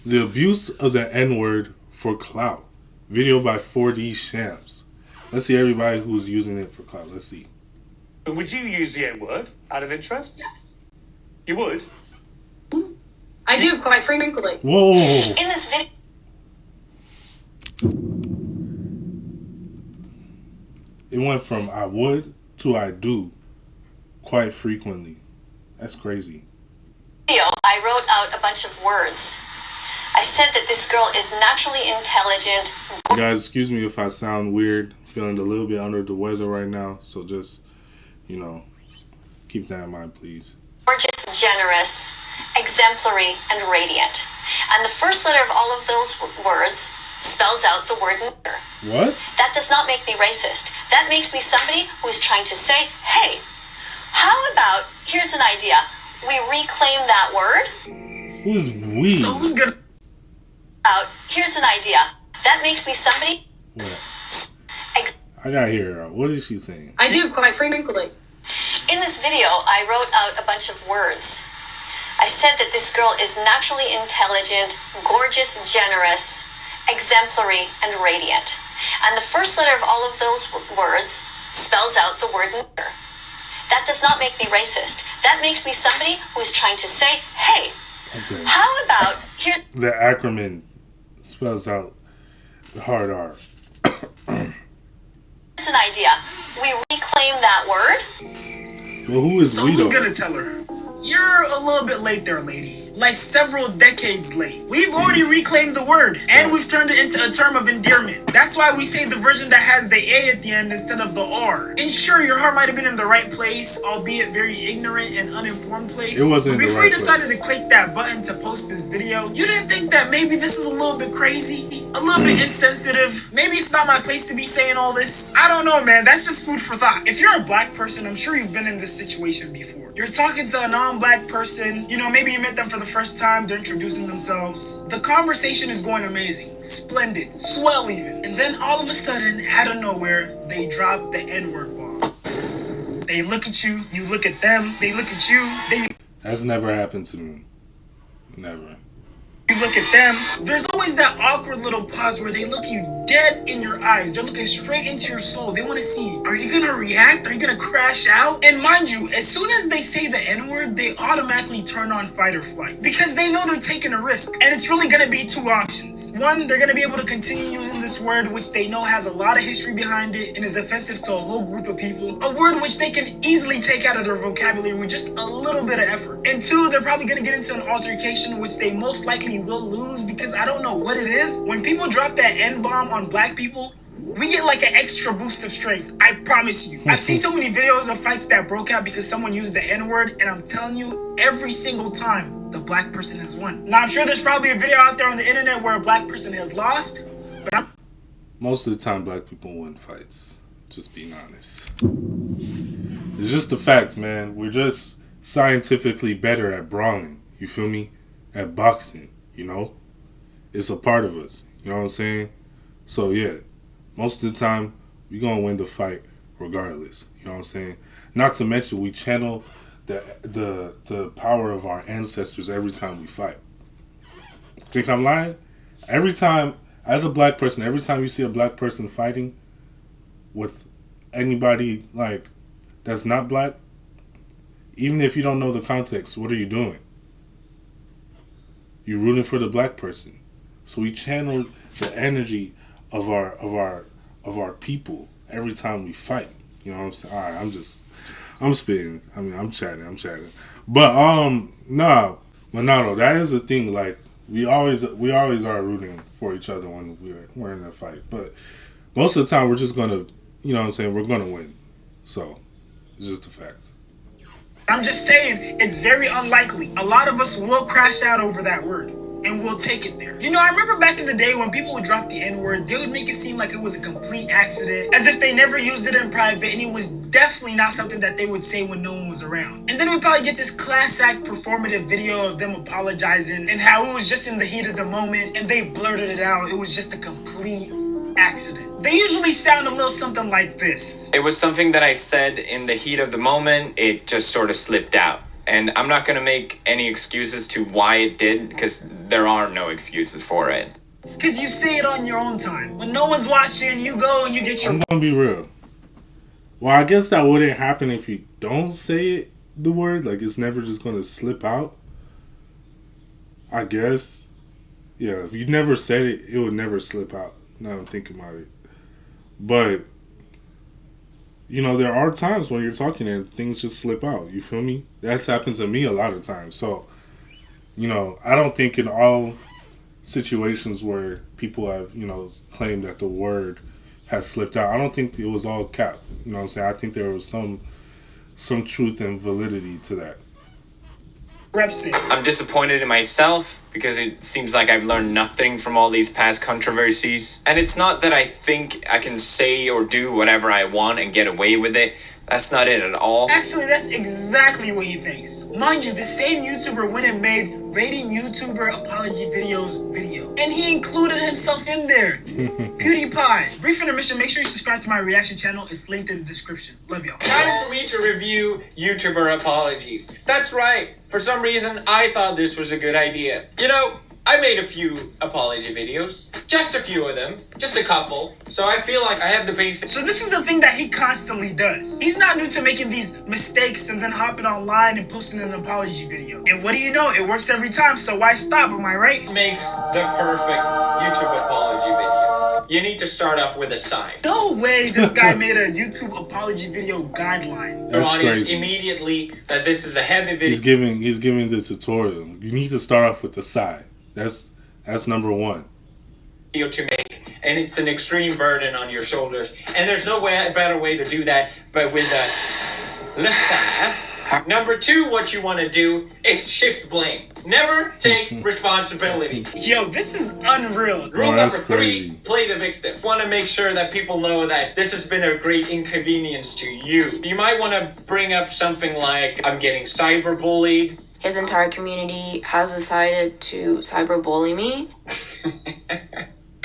The abuse of the N-word for clout. Video by 4D Shams. Let's see everybody who's using it for clout. Let's see. Would you use the N-word out of interest? Yes. You would? I do, quite frequently. Whoa. In this video... It went from I would to I do quite frequently. That's crazy. I wrote out a bunch of words. I said that this girl is naturally intelligent. Guys, excuse me if I sound weird. Feeling a little bit under the weather right now. So just, keep that in mind, please. Gorgeous, generous, exemplary, and radiant. And the first letter of all of those words spells out the word nigger. What? That does not make me racist. That makes me somebody who is trying to say, hey, how about, here's an idea, we reclaim that word? Who's we? So who's gonna... Here's an idea. That makes me somebody... What? I got here. What is she saying? I do, quite frequently. In this video, I wrote out a bunch of words. I said that this girl is naturally intelligent, gorgeous, generous, exemplary, and radiant. And the first letter of all of those words spells out the word nigger. That does not make me racist. That makes me somebody who is trying to say, hey, how about here... The acronym spells out the hard R. Here's an idea. We reclaim that word. Well, who is So we who's though? gonna tell her? You're a little bit late there, lady. Like several decades late. We've already reclaimed the word, and we've turned it into a term of endearment. That's why we say the version that has the A at the end instead of the R. And sure, your heart might have been in the right place, albeit very ignorant and uninformed place. It wasn't But in the before right you decided place. to click that button to post this video, you didn't think that maybe this is a little bit crazy? A little bit insensitive? Maybe it's not my place to be saying all this? I don't know, man. That's just food for thought. If you're a black person, I'm sure you've been in this situation before. You're talking to a non-black person, maybe you met them for the first time, they're introducing themselves. The conversation is going amazing, splendid, swell even. And then all of a sudden, out of nowhere, they drop the N-word bomb. They look at you, you look at them, they look at you, That's never happened to me. Never. you look at them. There's always that awkward little pause where they look you dead in your eyes. They're looking straight into your soul. They want to see, are you gonna react? Are you gonna crash out? And mind you, as soon as they say the N-word, they automatically turn on fight or flight because they know they're taking a risk. And it's really gonna be two options. One, they're gonna be able to continue using this word, which they know has a lot of history behind it and is offensive to a whole group of people. A word which they can easily take out of their vocabulary with just a little bit of effort. And two, they're probably gonna get into an altercation which they most likely will lose because I don't know what it is. When people drop that N-bomb on black people, we get like an extra boost of strength. I promise you. I've seen so many videos of fights that broke out because someone used the N-word, and I'm telling you, every single time, the black person has won. Now, I'm sure there's probably a video out there on the internet where a black person has lost, but Most of the time, black people win fights. Just being honest. It's just the facts, man. We're just scientifically better at brawling. You feel me? At boxing, It's a part of us. You know what I'm saying? So, yeah. Most of the time, we're going to win the fight regardless. You know what I'm saying? Not to mention, we channel the power of our ancestors every time we fight. Think I'm lying? Every time, as a black person, every time you see a black person fighting with anybody, that's not black, even if you don't know the context, what are you doing? You're rooting for the black person. So we channel the energy of our people every time we fight. You know what I'm saying? All right, I'm spitting. I'm chatting. But no, that is the thing. Like we always are rooting for each other when we're in a fight. But most of the time, we're just gonna, we're gonna win. So it's just a fact. I'm just saying, it's very unlikely. A lot of us will crash out over that word. And we'll take it there. I remember back in the day when people would drop the N-word, they would make it seem like it was a complete accident, as if they never used it in private, and it was definitely not something that they would say when no one was around. And then we'd probably get this class act performative video of them apologizing and how it was just in the heat of the moment and they blurted it out. It was just a complete accident. They usually sound a little something like this. It was something that I said in the heat of the moment. It just sort of slipped out. And I'm not going to make any excuses to why it did, because there are no excuses for it. It's because you say it on your own time. When no one's watching, you go and you get your... I'm gonna be real. Well, I guess that wouldn't happen if you don't say it, the word. Like, it's never just gonna slip out. I guess. Yeah, if you never said it, it would never slip out. Now I'm thinking about it. But, you know, there are times when you're talking and things just slip out. You feel me? That's happened to me a lot of times. So, you know, I don't think in all situations where people have, you know, claimed that the word has slipped out, I don't think it was all cap. You know what I'm saying? I think there was some truth and validity to that. reps it. I'm disappointed in myself because it seems like I've learned nothing from all these past controversies. And it's not that I think I can say or do whatever I want and get away with it. That's not it at all. Actually, that's exactly what he thinks. Mind you, the same YouTuber went and made rating YouTuber apology videos video. And he included himself in there. PewDiePie. Brief intermission, make sure you subscribe to my reaction channel. It's linked in the description. Love y'all. Time for me to review YouTuber apologies. That's right. For some reason, I thought this was a good idea. You know, I made a few apology videos. Just a few of them. Just a couple. So I feel like I have the basics. So this is the thing that he constantly does. He's not new to making these mistakes and then hopping online and posting an apology video. And what do you know? It works every time, so why stop? Am I right? Makes the perfect YouTube apology video. You need to start off with a sign. No way this guy made a YouTube apology video guideline. That's Audience crazy. immediately that this is a heavy video. He's giving the tutorial. You need to start off with the side. That's number one. To make, and it's an extreme burden on your shoulders, and there's no better way to do that but with a listen. Number two, what you want to do is shift blame. Never take responsibility. Yo, this is unreal. Rule that's number three, crazy. play the victim. Want to make sure that people know that this has been a great inconvenience to you. You might want to bring up something like, I'm getting cyberbullied. His entire community has decided to cyberbully me.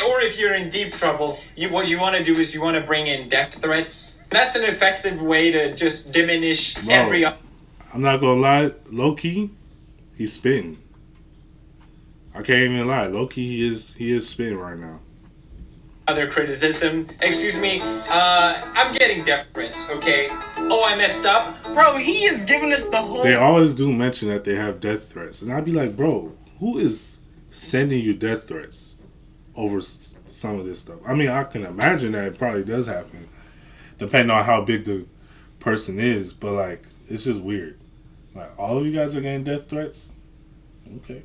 Or if you're in deep trouble, what you want to do is you want to bring in death threats. That's an effective way to just diminish every... I'm not gonna lie, low-key, he's spitting. I can't even lie, low-key he is spitting right now. Other criticism. Excuse me, I'm getting death threats, okay? Oh, I messed up? Bro, he is giving us the whole... They always do mention that they have death threats, and I'd be like, bro, who is sending you death threats over some of this stuff? I mean, I can imagine that it probably does happen, depending on how big the person is, but like, it's just weird. Like, all of you guys are getting death threats? Okay.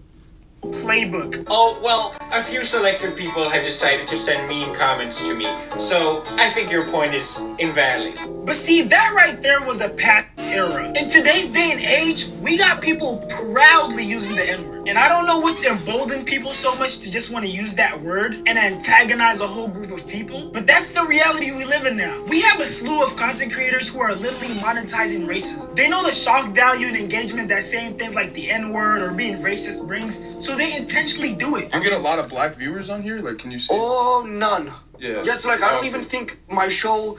playbook. Oh, well, a few selected people have decided to send mean comments to me, so I think your point is invalid. But see, that right there was a past era. In today's day and age, we got people proudly using the N-word. And I don't know what's emboldened people so much to just want to use that word and antagonize a whole group of people. But that's the reality we live in now. We have a slew of content creators who are literally monetizing racism. They know the shock value and engagement that saying things like the N-word or being racist brings, so they intentionally do it. You get a lot of black viewers on here? Like, can you see? Oh, none. Yeah. Just like, I don't even think my show...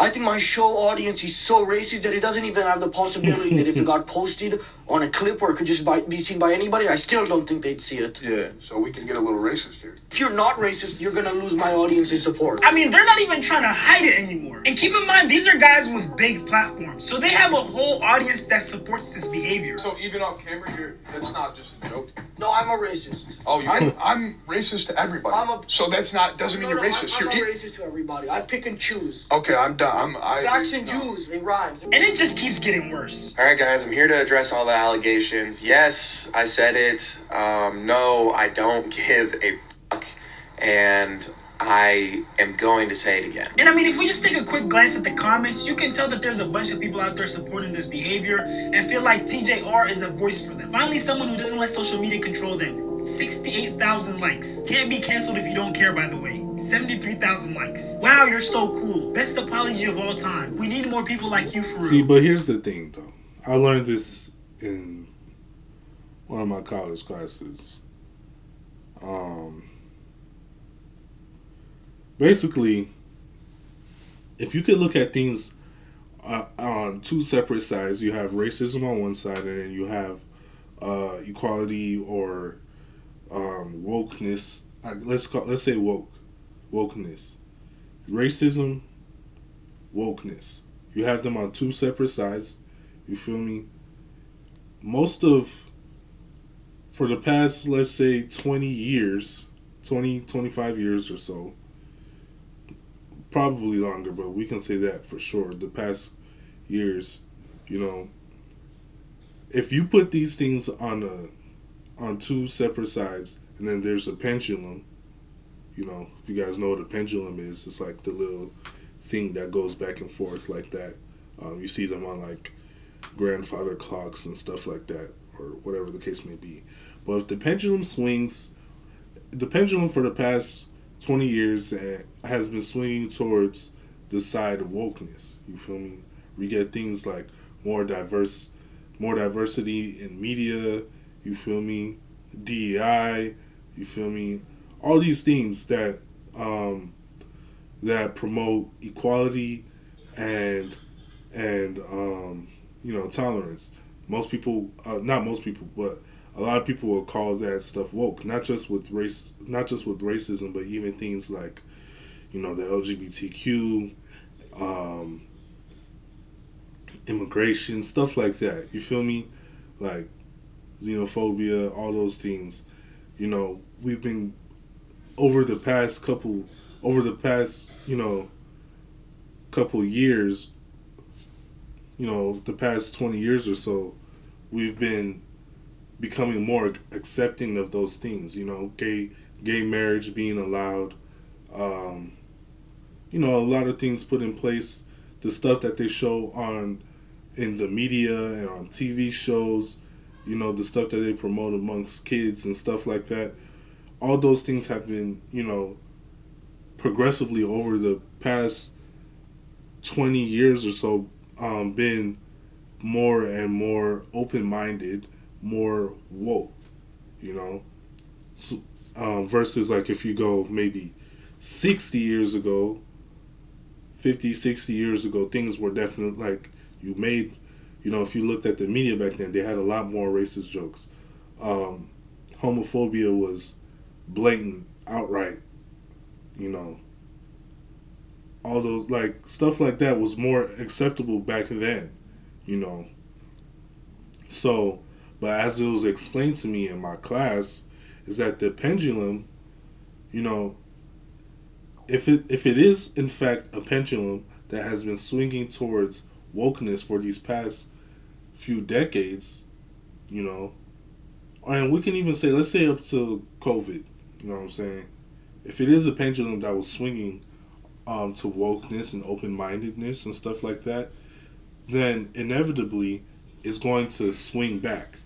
I think my show audience is so racist that it doesn't even have the possibility that if it got posted on a clip or it could just be seen by anybody, I still don't think they'd see it. Yeah, so we can get a little racist here. If you're not racist, you're gonna lose my audience's support. I mean, they're not even trying to hide it anymore. And keep in mind, these are guys with big platforms, so they have a whole audience that supports this behavior. So even off camera here, that's not just a joke. No, I'm a racist. Oh, I'm racist to everybody. So that's not doesn't mean you're racist. I'm You're not racist to everybody. I pick and choose. Okay, I'm done. Blacks and Jews, it rhymes. And it just keeps getting worse. Alright guys, I'm here to address all the allegations. Yes, I said it. No, I don't give a fuck. And I am going to say it again. And I mean, if we just take a quick glance at the comments, you can tell that there's a bunch of people out there supporting this behavior and feel like TJR is a voice for them. Finally, someone who doesn't let social media control them. 68,000 likes. Can't be canceled if you don't care, by the way. 73,000 likes. Wow, you're so cool. Best apology of all time. We need more people like you for real. See, but here's the thing, though. I learned this in one of my college classes. Basically, if you could look at things on on two separate sides. You have racism on one side, and then you have equality or wokeness. Let's say wokeness, racism, wokeness. You have them on two separate sides. You feel me? For the past, let's say 20 years, 25 years or so, probably longer, but we can say that for sure. The past years, if you put these things on two separate sides, and then there's a pendulum. If you guys know what a pendulum is, it's like the little thing that goes back and forth like that. You see them on like grandfather clocks and stuff like that, or whatever the case may be. But if the pendulum swings, the pendulum for the past 20 years has been swinging towards the side of wokeness. You feel me? We get things like more diversity in media. You feel me? DEI. You feel me? All these things that promote equality and tolerance. Most people, not most people, but a lot of people will call that stuff woke. Not just with racism, but even things like, the LGBTQ, immigration, stuff like that. You feel me? Like xenophobia, all those things. We've been over the past couple years, the past 20 years or so, we've been becoming more accepting of those things. Gay marriage being allowed. A lot of things put in place. The stuff that they show in the media and on TV shows. The stuff that they promote amongst kids and stuff like that. All those things have been, progressively over the past 20 years or so, been more and more open-minded, more woke, so, versus like if you go maybe 60 years ago, 50, 60 years ago, things were definitely like if you looked at the media back then, they had a lot more racist jokes. Homophobia was blatant, outright, all those, like, stuff like that was more acceptable back then, So, but as it was explained to me in my class, is that the pendulum, if it is in fact a pendulum that has been swinging towards wokeness for these past few decades, and we can even say, let's say up to COVID, you know what I'm saying? If it is a pendulum that was swinging to wokeness and open-mindedness and stuff like that, then inevitably it's going to swing back.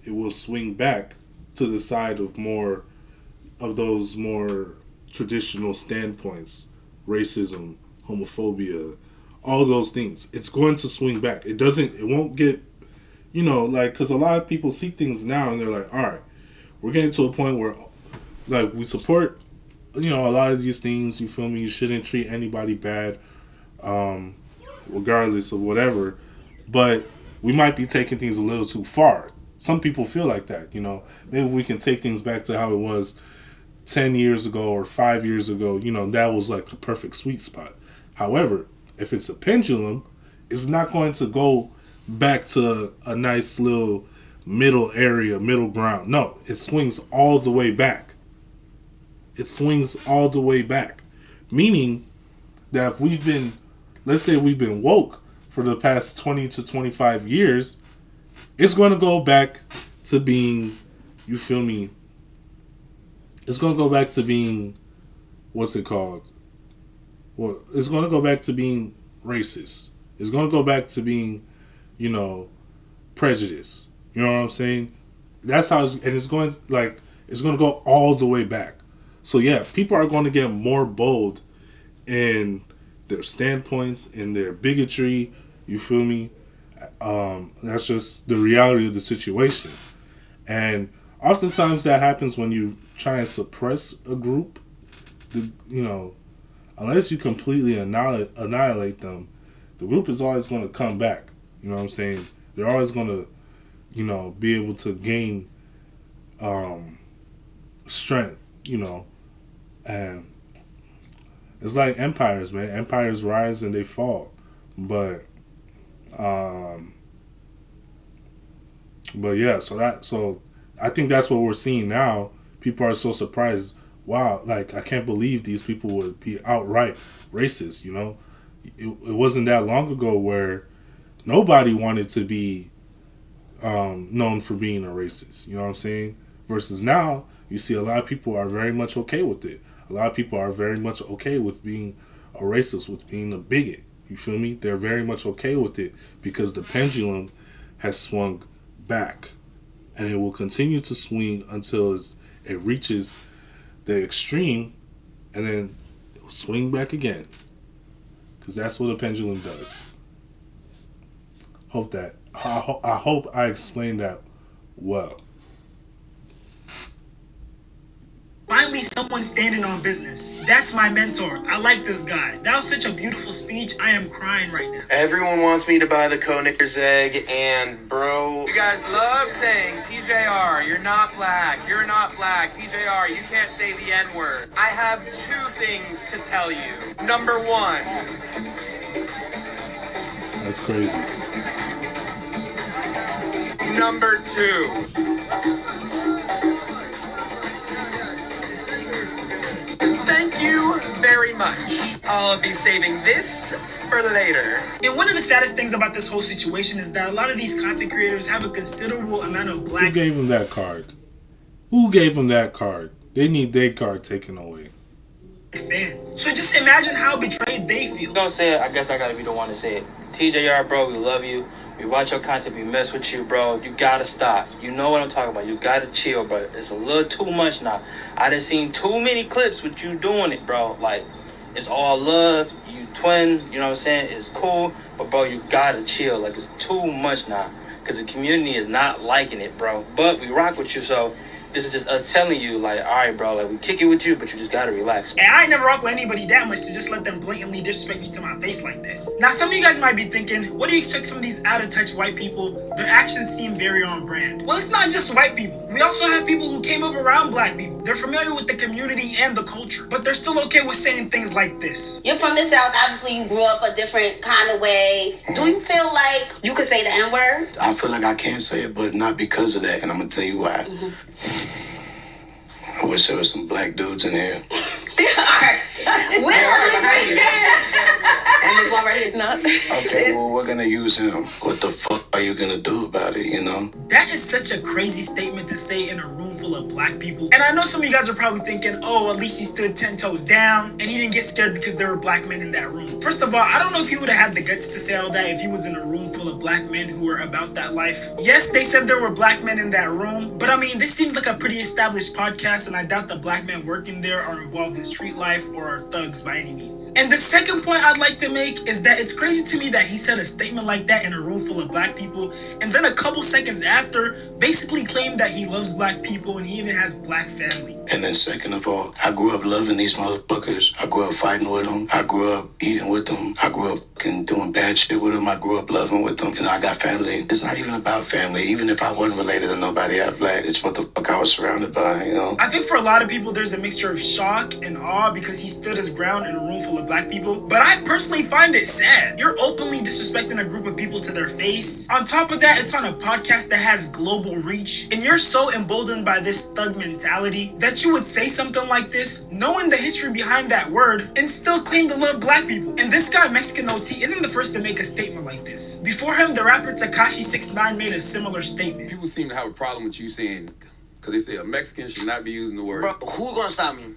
It will swing back to the side of more of those more traditional standpoints, racism, homophobia, all those things. It's going to swing back. It won't get, because a lot of people see things now and they're like, all right, we're getting to a point where, like, we support, a lot of these things, you feel me? You shouldn't treat anybody bad, regardless of whatever, but we might be taking things a little too far. Some people feel like that, Maybe we can take things back to how it was 10 years ago or 5 years ago, that was like a perfect sweet spot. However, if it's a pendulum, it's not going to go back to a nice little middle area, middle ground. No, it swings all the way back. It swings all the way back. Meaning that if let's say we've been woke for the past 20 to 25 years, it's going to go back to being, you feel me? It's going to go back to being, what's it called? Well, it's going to go back to being racist. It's going to go back to being, prejudice. You know what I'm saying? That's how it's going to go all the way back. So yeah, people are going to get more bold in their standpoints, in their bigotry. You feel me? That's just the reality of the situation. And oftentimes that happens when you try and suppress a group. Unless you completely annihilate them, the group is always going to come back. You know what I'm saying? They're always going to, be able to gain strength, and it's like empires, man. Empires rise and they fall, but yeah. So I think that's what we're seeing now. People are so surprised. Wow, like I can't believe these people would be outright racist. It wasn't that long ago where nobody wanted to be known for being a racist. You know what I'm saying? Versus now, you see a lot of people are very much okay with it. A lot of people are very much okay with being a racist, with being a bigot. You feel me? They're very much okay with it because the pendulum has swung back. And it will continue to swing until it reaches the extreme, and then it will swing back again. Because that's what a pendulum does. I hope I explained that well. Finally, someone standing on business. That's my mentor. I like this guy. That was such a beautiful speech. I am crying right now. Everyone wants me to buy the Knicker's egg, and bro, You guys love saying, TJR, you're not black, TJR, you can't say the N-word. I have two things to tell you. Number one, That's crazy. number two. Thank you very much. I'll be saving this for later. And one of the saddest things about this whole situation is that a lot of these content creators have a considerable amount of Who black gave him that card? Who gave him that card? They need their card taken away. fans. So just imagine how betrayed they feel. I'm gonna say it, I guess I gotta be the one to say it. TJR, bro, we love you. We watch your content, we mess with you, bro. You gotta stop. You know what I'm talking about. You gotta chill, bro. It's a little too much now. I done seen too many clips with you doing it, bro. Like, it's all love. You twin, you know what I'm saying? It's cool. But, bro, you gotta chill. Like, it's too much now. Because the community is not liking it, bro. But we rock with you, so this is just us telling you, like, all right, bro, like, we kick it with you, but you just gotta relax. And I ain't never rock with anybody that much to just let them blatantly disrespect me to my face like that. Now, some of you guys might be thinking, what do you expect from these out-of-touch white people? Their actions seem very on brand. Well, it's not just white people. We also have people who came up around black people. They're familiar with the community and the culture, but they're still okay with saying things like this. You're from the South, obviously you grew up a different kind of way. Do you feel like you could say the N-word? I feel like I can say it, but not because of that, and I'm gonna tell you why. I wish there was some black dudes in here. And this one right here, not. Okay, well, we're gonna use him. What the fuck are you gonna do about it, you know? That is such a crazy statement to say in a room full of black people. And I know some of you guys are probably thinking, oh, at least he stood 10 toes down and he didn't get scared because there were black men in that room. First of all, I don't know if he would have had the guts to say all that if he was in a room full of black men who were about that life. Yes, they said there were black men in that room, but I mean, this seems like a pretty established podcast, and I doubt the black men working there are involved in street life or are thugs by any means. And the second point I'd like to make is that it's crazy to me that he said a statement like that in a room full of black people, and then a couple seconds after basically claimed that he loves black people and he even has black family. And then second of all, I grew up loving these motherfuckers. I grew up fighting with them. I grew up eating with them. I grew up fucking doing bad shit with them. I grew up loving with them. You know, I got family. It's not even about family. Even if I wasn't related to nobody out black, it's what the fuck I was surrounded by, you know? I think for a lot of people, there's a mixture of shock and awe because he stood his ground in a room full of black people. But I personally find it sad. You're openly disrespecting a group of people to their face. On top of that, it's on a podcast that has global reach. And you're so emboldened by this thug mentality that you would say something like this, knowing the history behind that word, and still claim to love black people. And this guy, Mexican OT, isn't the first to make a statement like this. Before him, the rapper Tekashi 6ix9ine made a similar statement. People seem to have a problem with you saying, because they say a Mexican should not be using the word. Bro, who gonna stop me?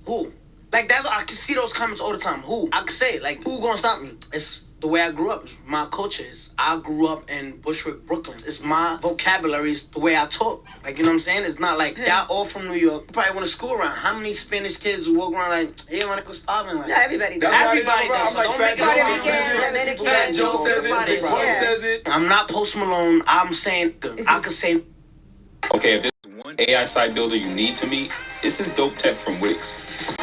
Who? Like, that's, I can see those comments all the time. Who? I can say it. Like, who gonna stop me? It's the way I grew up. My culture is, I grew up in Bushwick, Brooklyn. It's my vocabulary, it's the way I talk. Like, you know what I'm saying? It's not like, y'all all from New York. You probably went to school around. How many Spanish kids walk around like, hey, man, it was popping? Like, Yeah, everybody does. everybody does. I'm like, Don't make it Fat Joe says it, Big Pun says it. I'm not Post Malone. I'm saying, I could say. Okay, if there's one AI site builder you need to meet, it's this dope tech from Wix.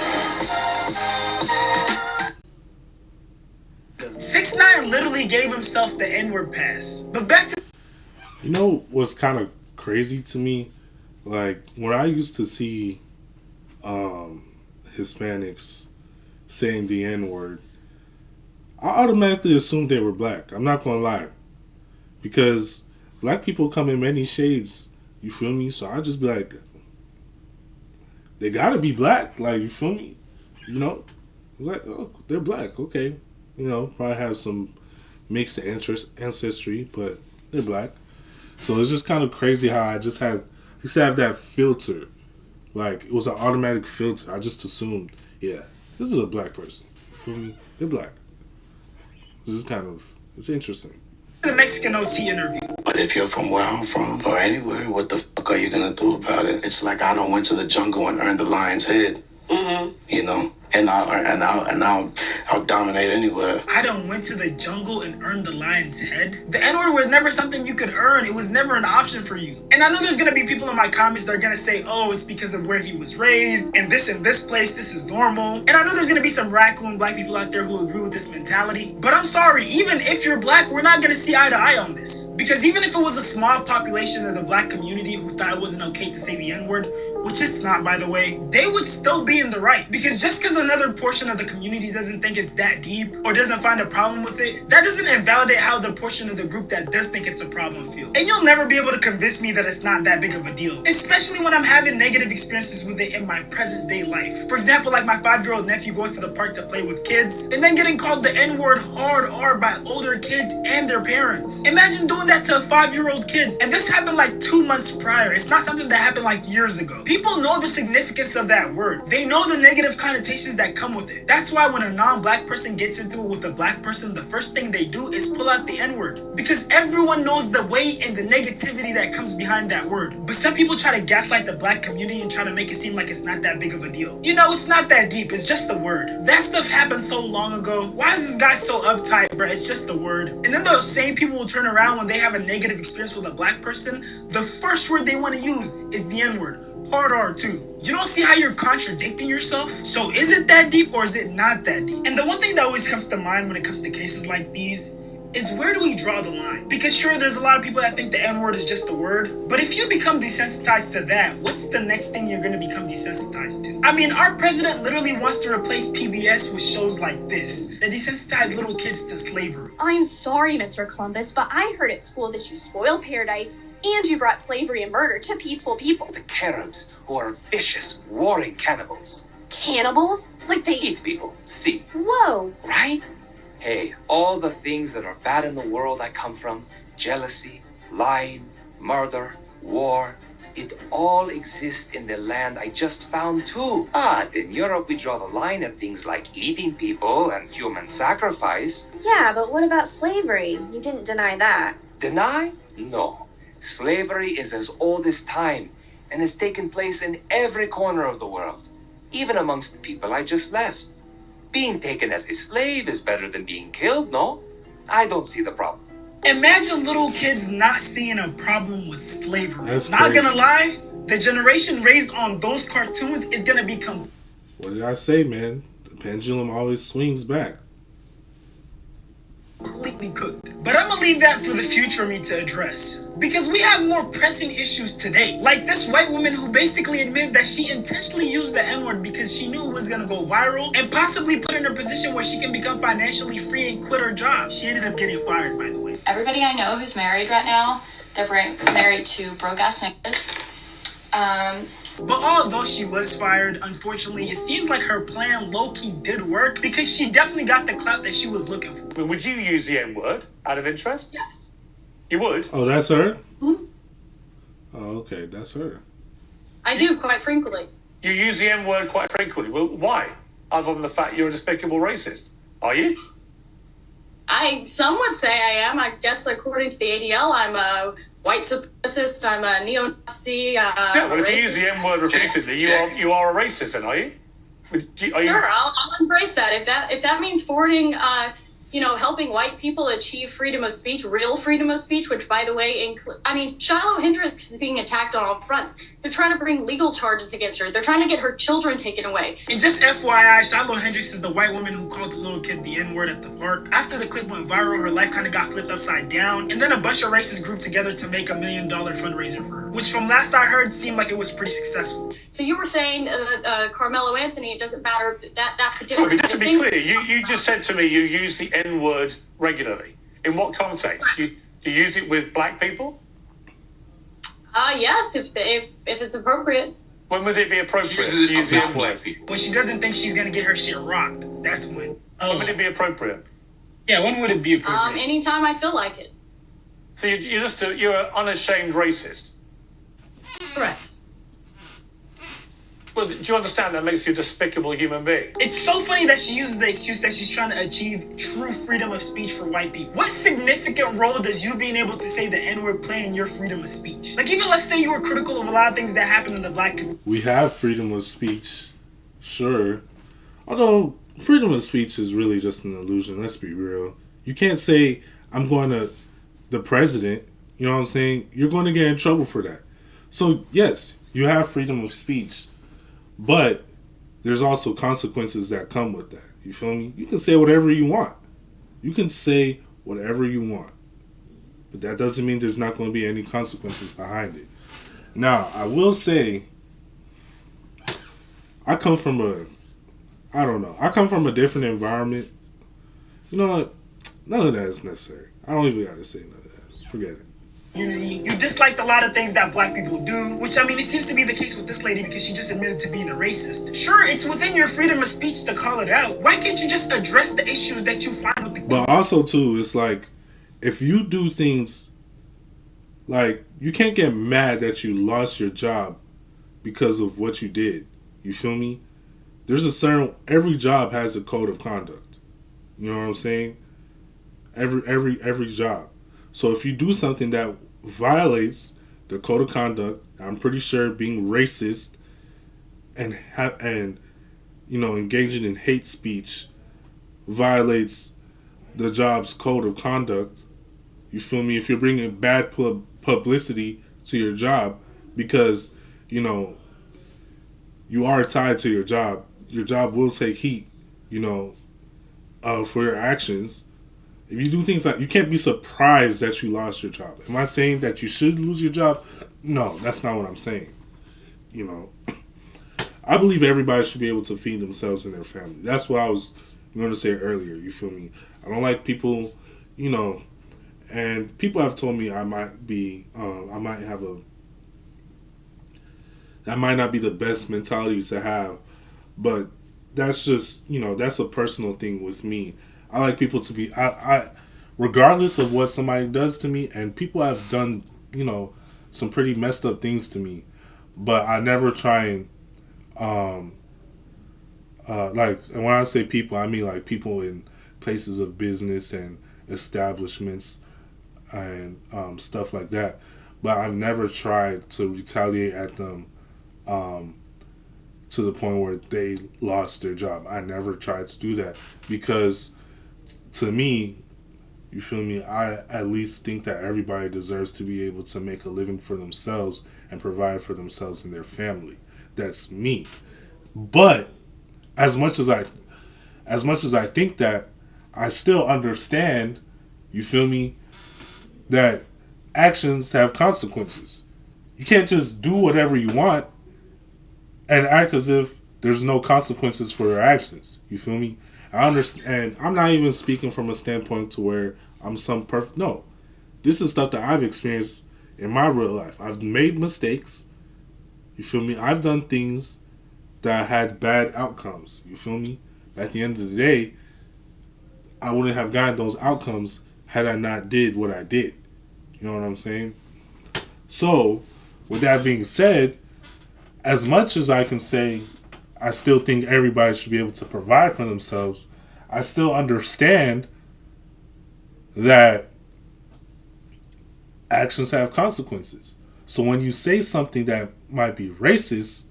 6ix9ine literally gave himself the N-word pass. But back to... You know what's kind of crazy to me? Like, when I used to see Hispanics saying the N-word, I automatically assumed they were black. I'm not gonna lie. Because black people come in many shades, you feel me? So I just be like, they gotta be black, like, you feel me? You know? Like, oh, they're black, okay. You know, probably have some mixed ancestry, but they're black. So it's just kind of crazy how I used to have that filter. Like, it was an automatic filter. I just assumed, yeah, this is a black person. You feel me? They're black. This is it's interesting. The Mexican OT interview. But if you're from where I'm from, or anywhere, what the fuck are you gonna do about it? It's like I don't went to the jungle and earned the lion's head. You know? And I'll dominate anywhere. I done went to the jungle and earned the lion's head. The N-word was never something you could earn. It was never an option for you. And I know there's gonna be people in my comments that are gonna say, oh, it's because of where he was raised, and this place, this is normal. And I know there's gonna be some raccoon black people out there who agree with this mentality. But I'm sorry, even if you're black, we're not gonna see eye to eye on this. Because even if it was a small population of the black community who thought it wasn't okay to say the N-word, which it's not, by the way, they would still be in the right. Because just because another portion of the community doesn't think it's that deep or doesn't find a problem with it, that doesn't invalidate how the portion of the group that does think it's a problem feel. And you'll never be able to convince me that it's not that big of a deal, especially when I'm having negative experiences with it in my present day life. For example, like my 5-year-old nephew going to the park to play with kids and then getting called the N-word hard R by older kids and their parents. Imagine doing that to a 5-year-old kid. And this happened like 2 months prior. It's not something that happened like years ago. People know the significance of that word. They know the negative connotations that come with it. That's why when a non-black person gets into it with a black person, the first thing they do is pull out the N-word. Because everyone knows the weight and the negativity that comes behind that word. But some people try to gaslight the black community and try to make it seem like it's not that big of a deal. You know, it's not that deep. It's just the word. That stuff happened so long ago. Why is this guy so uptight, bro? It's just the word. And then those same people will turn around when they have a negative experience with a black person. The first word they want to use is the N-word. Hard R too. You don't see how you're contradicting yourself? So is it that deep or is it not that deep? And the one thing that always comes to mind when it comes to cases like these is, where do we draw the line? Because sure, there's a lot of people that think the N-word is just a word, but if you become desensitized to that, what's the next thing you're gonna become desensitized to? I mean, our president literally wants to replace PBS with shows like this that desensitize little kids to slavery. I'm sorry, Mr. Columbus, but I heard at school that you spoiled paradise and you brought slavery and murder to peaceful people. The Caribs, who are vicious, warring cannibals. Cannibals? Like they Eat people, see. Whoa. Right? Hey, all the things that are bad in the world I come from, jealousy, lying, murder, war, it all exists in the land I just found too. But in Europe we draw the line at things like eating people and human sacrifice. Yeah, but what about slavery? You didn't deny that. Deny? No. Slavery is as old as time and has taken place in every corner of the world, even amongst the people I just left. Being taken as a slave is better than being killed, no? I don't see the problem. Imagine little kids not seeing a problem with slavery. That's not crazy. gonna lie, the generation raised on those cartoons is gonna become... What did I say, man? The pendulum always swings back. completely cooked. But I'm gonna leave that for the future me to address. Because we have more pressing issues today. Like this white woman who basically admitted that she intentionally used the N-word because she knew it was gonna go viral and possibly put her in a position where she can become financially free and quit her job. She ended up getting fired, by the way. Everybody I know who's married right now, they're married to broke-ass niggas. But although she was fired, unfortunately, it seems like her plan low-key did work because she definitely got the clout that she was looking for. Would you use the N-word out of interest? Yes. You would? Oh, that's her? Mm-hmm. Oh, okay, that's her. I do, quite frankly. You use the N-word quite frequently. Well, why? Other than the fact you're a despicable racist. Are you? Some would say I am. I guess according to the ADL, I'm a white supremacist, I'm a neo-Nazi, yeah, well, if you use the N-word repeatedly, you are a racist then, are you? Sure, I'll embrace that. If that means forwarding helping white people achieve freedom of speech, real freedom of speech, which, by the way, Shiloh Hendricks is being attacked on all fronts. They're trying to bring legal charges against her. They're trying to get her children taken away. And just FYI, Shiloh Hendricks is the white woman who called the little kid the N-word at the park. After the clip went viral, her life kind of got flipped upside down, and then a bunch of racists grouped together to make $1 million fundraiser for her, which from last I heard seemed like it was pretty successful. So you were saying that Carmelo Anthony, it doesn't matter, that's a different Sorry, but just to be clear, you just said to me you use the N-word regularly. In what context? Do you use it with black people? Yes, if it's appropriate. When would it be appropriate to use the N-word? When she doesn't think she's gonna get her shit rocked, that's when. When would it be appropriate? Yeah, when would it be appropriate? Anytime I feel like it. So you're an unashamed racist. Correct. Well, do you understand that makes you a despicable human being? It's so funny that she uses the excuse that she's trying to achieve true freedom of speech for white people. What significant role does you being able to say the N-word play in your freedom of speech? Like, even let's say you were critical of a lot of things that happen in the black community. We have freedom of speech, sure. Although, freedom of speech is really just an illusion, let's be real. You can't say, I'm going to the president, you know what I'm saying? You're going to get in trouble for that. So, yes, you have freedom of speech. But there's also consequences that come with that. You feel me? You can say whatever you want. You can say whatever you want. But that doesn't mean there's not going to be any consequences behind it. Now, I will say, I come from a different environment. You know what? None of that is necessary. I don't even got to say none of that. Forget it. You disliked a lot of things that black people do, which, it seems to be the case with this lady because she just admitted to being a racist. Sure, it's within your freedom of speech to call it out. Why can't you just address the issues that you find with the... But also, too, it's like, if you do things, like, you can't get mad that you lost your job because of what you did. You feel me? Every job has a code of conduct. You know what I'm saying? Every job. So if you do something that violates the code of conduct, I'm pretty sure being racist and engaging in hate speech violates the job's code of conduct. You feel me? If you're bringing bad publicity to your job because, you are tied to your job will take heat, for your actions. If you do things like, you can't be surprised that you lost your job. Am I saying that you should lose your job? No, that's not what I'm saying. I believe everybody should be able to feed themselves and their family. That's what I was going to say earlier. You feel me? I don't like people, and people have told me I might not be the best mentality to have, but that's just, that's a personal thing with me. I like people to be, I regardless of what somebody does to me, and people have done, some pretty messed up things to me, but I never try and, and when I say people, I mean like people in places of business and establishments and stuff like that. But I've never tried to retaliate at them to the point where they lost their job. I never tried to do that because, to me, you feel me, I at least think that everybody deserves to be able to make a living for themselves and provide for themselves and their family. That's me. But as much as I think that, I still understand, you feel me, that actions have consequences. You can't just do whatever you want and act as if there's no consequences for your actions. You feel me? I understand. I'm not even speaking from a standpoint to where I'm some perfect. No. This is stuff that I've experienced in my real life. I've made mistakes. You feel me? I've done things that had bad outcomes. You feel me? At the end of the day, I wouldn't have gotten those outcomes had I not did what I did. You know what I'm saying? So, with that being said, as much as I can say I still think everybody should be able to provide for themselves, I still understand that actions have consequences. So when you say something that might be racist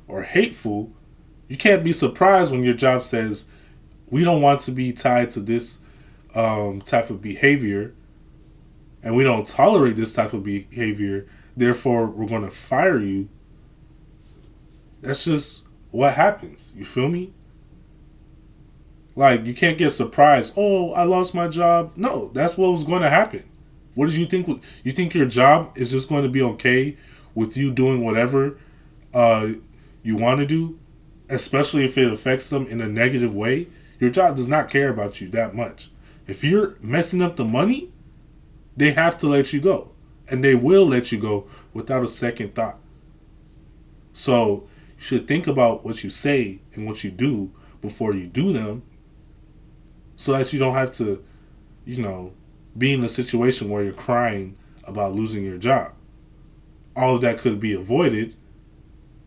or hateful, you can't be surprised when your job says, we don't want to be tied to this type of behavior, and we don't tolerate this type of behavior, therefore we're going to fire you. That's just what happens. You feel me? Like, you can't get surprised. Oh, I lost my job. No, that's what was going to happen. What did you think? You think your job is just going to be okay with you doing whatever you want to do, especially if it affects them in a negative way? Your job does not care about you that much. If you're messing up the money, they have to let you go. And they will let you go without a second thought. So you should think about what you say and what you do before you do them, so that you don't have to, be in a situation where you're crying about losing your job. All of that could be avoided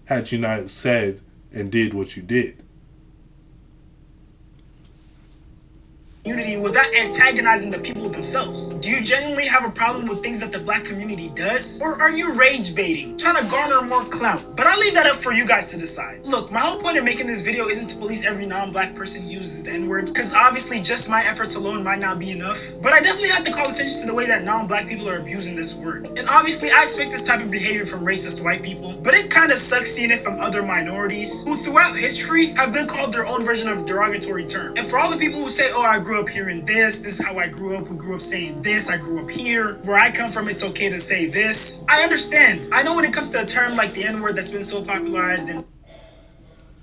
had you not said and did what you did. Community without antagonizing the people themselves. Do you genuinely have a problem with things that the black community does? Or are you rage baiting, trying to garner more clout? But I'll leave that up for you guys to decide. Look, my whole point of making this video isn't to police every non-black person who uses the N-word, because obviously just my efforts alone might not be enough. But I definitely have to call attention to the way that non-black people are abusing this word. And obviously I expect this type of behavior from racist white people, but it kind of sucks seeing it from other minorities who throughout history have been called their own version of derogatory term. And for all the people who say, oh, I grew up hearing this is how I grew up, we grew up saying this, I grew up here, where I come from it's okay to say this. I understand. I know when it comes to a term like the N-word that's been so popularized in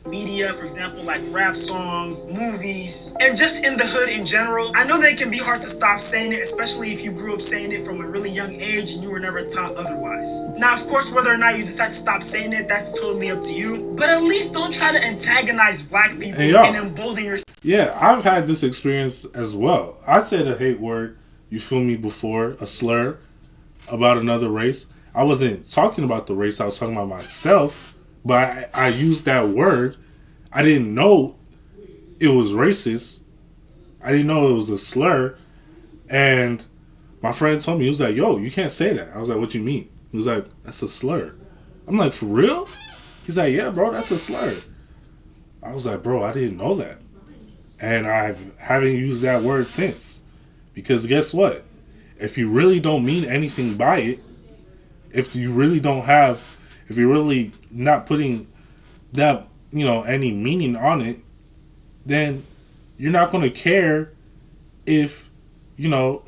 media, for example, like rap songs, movies, and just in the hood in general, I know that it can be hard to stop saying it, especially if you grew up saying it from a really young age and you were never taught otherwise. Now, of course, whether or not you decide to stop saying it, that's totally up to you, but at least don't try to antagonize black people and embolden your... Yeah, I've had this experience as well. I said a hate word, you feel me, before, a slur about another race. I wasn't talking about the race, I was talking about myself. But I used that word. I didn't know it was racist. I didn't know it was a slur. And my friend told me, he was like, yo, you can't say that. I was like, what you mean? He was like, that's a slur. I'm like, for real? He's like, yeah, bro, that's a slur. I was like, bro, I didn't know that. And I haven't used that word since. Because guess what? If you really don't mean anything by it, if you're really not putting that, any meaning on it, then you're not going to care if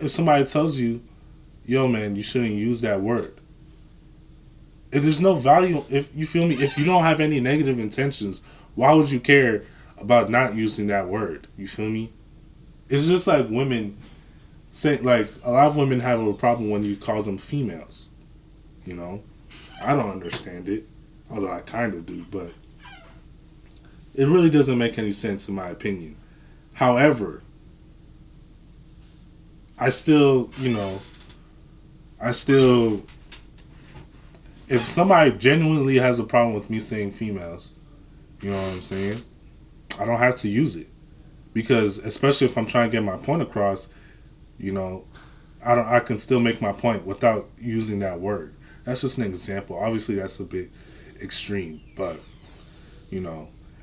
somebody tells you, yo, man, you shouldn't use that word. If there's no value, if you feel me, if you don't have any negative intentions, why would you care about not using that word? You feel me? It's just like women say, like, a lot of women have a problem when you call them females. I don't understand it. Although I kind of do, but it really doesn't make any sense in my opinion. However, I still, if somebody genuinely has a problem with me saying females, you know what I'm saying? I don't have to use it. Because especially if I'm trying to get my point across, I can still make my point without using that word. That's just an example. Obviously, that's a bit extreme, but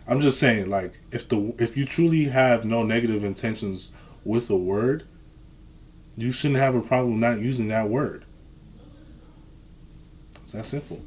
I'm just saying, like, if you truly have no negative intentions with a word, you shouldn't have a problem not using that word. It's that simple.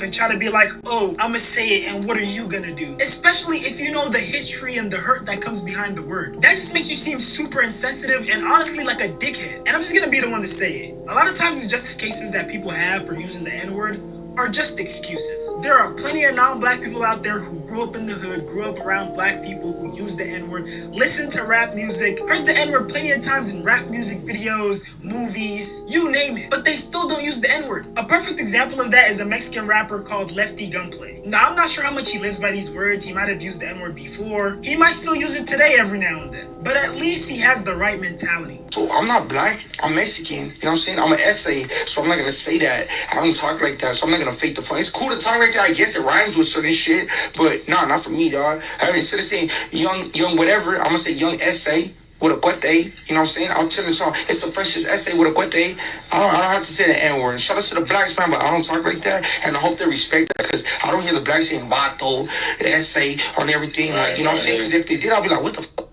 And try to be like, oh, I'ma say it and what are you gonna do? Especially if you know the history and the hurt that comes behind the word. That just makes you seem super insensitive and honestly like a dickhead. And I'm just gonna be the one to say it. A lot of times the justifications that people have for using the N-word are just excuses. There are plenty of non-black people out there who grew up in the hood, grew up around black people who use the N-word, listen to rap music, heard the N-word plenty of times in rap music videos, movies, you name it, but they still don't use the N-word. A perfect example of that is a Mexican rapper called Lefty Gunplay. Now, I'm not sure how much he lives by these words. He might have used the N-word before. He might still use it today every now and then, but at least he has the right mentality. So I'm not black, I'm Mexican, you know what I'm saying? I'm an essay, so I'm not gonna say that. I don't talk like that, so I'm not gonna fake the fun. It's cool to talk like that, I guess it rhymes with certain shit, but nah, not for me, dog. I mean, instead of saying young whatever, I'm gonna say young essay with a cuete, you know what I'm saying? I'll tell you something, it's the freshest essay with a cuete. I don't have to say the N-word. Shout out to the blacks, man, but I don't talk like that, and I hope they respect that, because I don't hear the blacks saying vato, essay, on everything, like, you know what I'm saying? Because if they did, I'll be like, what the fuck?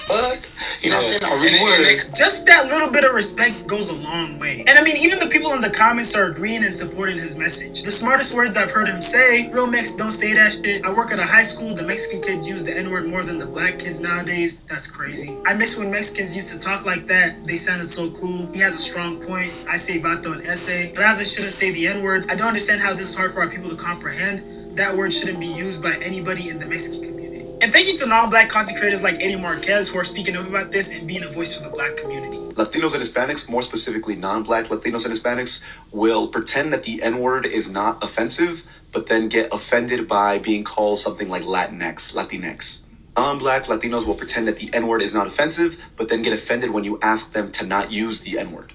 fuck? You know what I'm saying? I really would. Just that little bit of respect goes a long way. And I mean, even the people in the comments are agreeing and supporting his message. The smartest words I've heard him say, real Mex don't say that shit. I work at a high school, the Mexican kids use the N-word more than the black kids nowadays. That's crazy. I miss when Mexicans used to talk like that. They sounded so cool. He has a strong point. I say vato and essay, but as I shouldn't say the N-word, I don't understand how this is hard for our people to comprehend. That word shouldn't be used by anybody in the Mexican community. And thank you to non-black content creators like Eddie Marquez who are speaking up about this and being a voice for the black community. Latinos and Hispanics, more specifically non-black Latinos and Hispanics, will pretend that the N-word is not offensive, but then get offended by being called something like Latinx. Non-black Latinos will pretend that the N-word is not offensive, but then get offended when you ask them to not use the N-word.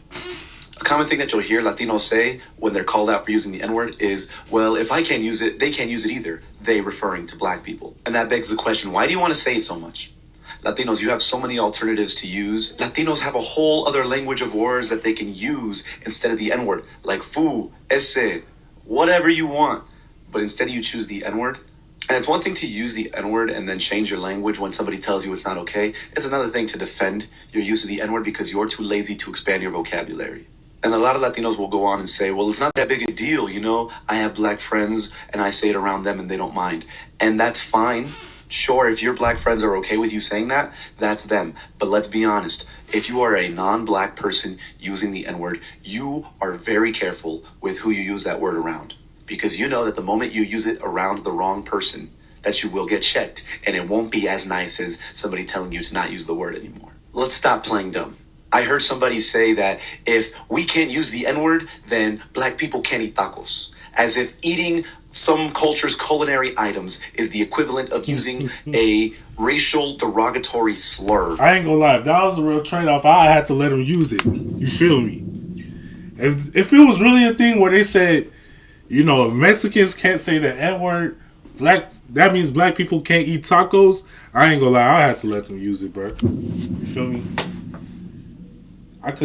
A common thing that you'll hear Latinos say when they're called out for using the N-word is, well, if I can't use it, they can't use it either. They referring to black people. And that begs the question, why do you want to say it so much? Latinos, you have so many alternatives to use. Latinos have a whole other language of words that they can use instead of the N-word, like fu, ese, whatever you want. But instead you choose the N-word. And it's one thing to use the N-word and then change your language when somebody tells you it's not okay. It's another thing to defend your use of the N-word because you're too lazy to expand your vocabulary. And a lot of Latinos will go on and say, well, it's not that big a deal, you know? I have black friends and I say it around them and they don't mind. And that's fine. Sure, if your black friends are okay with you saying that, that's them. But let's be honest. If you are a non-black person using the N-word, you are very careful with who you use that word around. Because you know that the moment you use it around the wrong person, that you will get checked. And it won't be as nice as somebody telling you to not use the word anymore. Let's stop playing dumb. I heard somebody say that if we can't use the N-word, then black people can't eat tacos. As if eating some culture's culinary items is the equivalent of using a racial derogatory slur. I ain't gonna lie, if that was a real trade-off, I had to let them use it. You feel me? If it was really a thing where they said, you know, if Mexicans can't say the N-word, that means black people can't eat tacos, I ain't gonna lie, I had to let them use it, bro. You feel me? I'm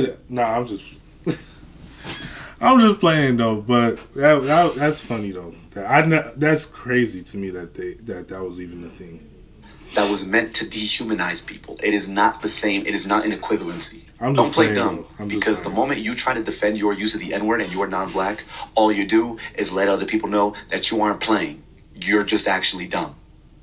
just playing though, but that's funny though. That's crazy to me that was even a thing. That was meant to dehumanize people. It is not the same. It is not an equivalency. Don't play dumb, because the moment you try to defend your use of the N-word and you are non-black, all you do is let other people know that you aren't playing. You're just actually dumb.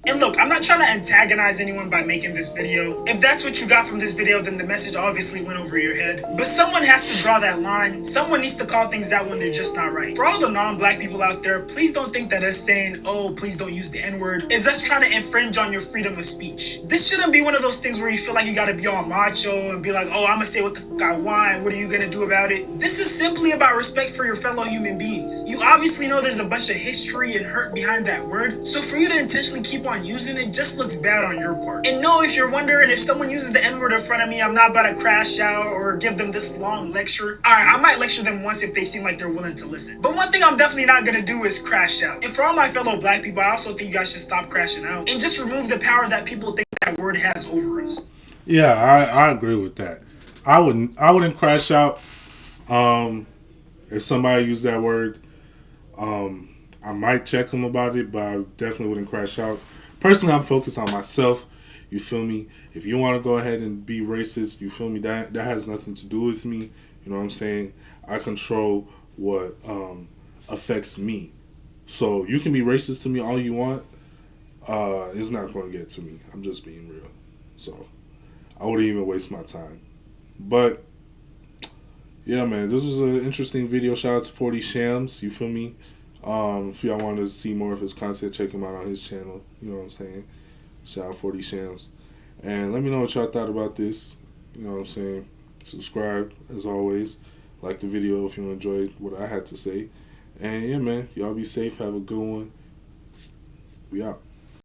And look, I'm not trying to antagonize anyone by making this video. If that's what you got from this video, then the message obviously went over your head. But someone has to draw that line. Someone needs to call things out when they're just not right. For all the non-black people out there, please don't think that us saying, oh, please don't use the N-word, is us trying to infringe on your freedom of speech. This shouldn't be one of those things where you feel like you gotta be all macho and be like, oh, I'm gonna say what the fuck I want, what are you gonna do about it? This is simply about respect for your fellow human beings. You obviously know there's a bunch of history and hurt behind that word, so for you to intentionally keep on using it just looks bad on your part. And no, if you're wondering if someone uses the N-word in front of me, I'm not about to crash out or give them this long lecture. Alright, I might lecture them once if they seem like they're willing to listen. But one thing I'm definitely not gonna do is crash out. And for all my fellow black people, I also think you guys should stop crashing out and just remove the power that people think that word has over us. Yeah, I agree with that. I wouldn't crash out if somebody used that word. I might check them about it, but I definitely wouldn't crash out. Personally, I'm focused on myself. You feel me? If you want to go ahead and be racist, you feel me? That has nothing to do with me. You know what I'm saying? I control what affects me. So you can be racist to me all you want. It's not going to get to me. I'm just being real. So I wouldn't even waste my time. But yeah, man, this was an interesting video. Shout out to 40 Shams. You feel me? If y'all want to see more of his content, check him out on his channel. You know what I'm saying? Shout out 40 Shams. And let me know what y'all thought about this. You know what I'm saying? Subscribe, as always. Like the video if you enjoyed what I had to say. And yeah, man, y'all be safe. Have a good one. We out.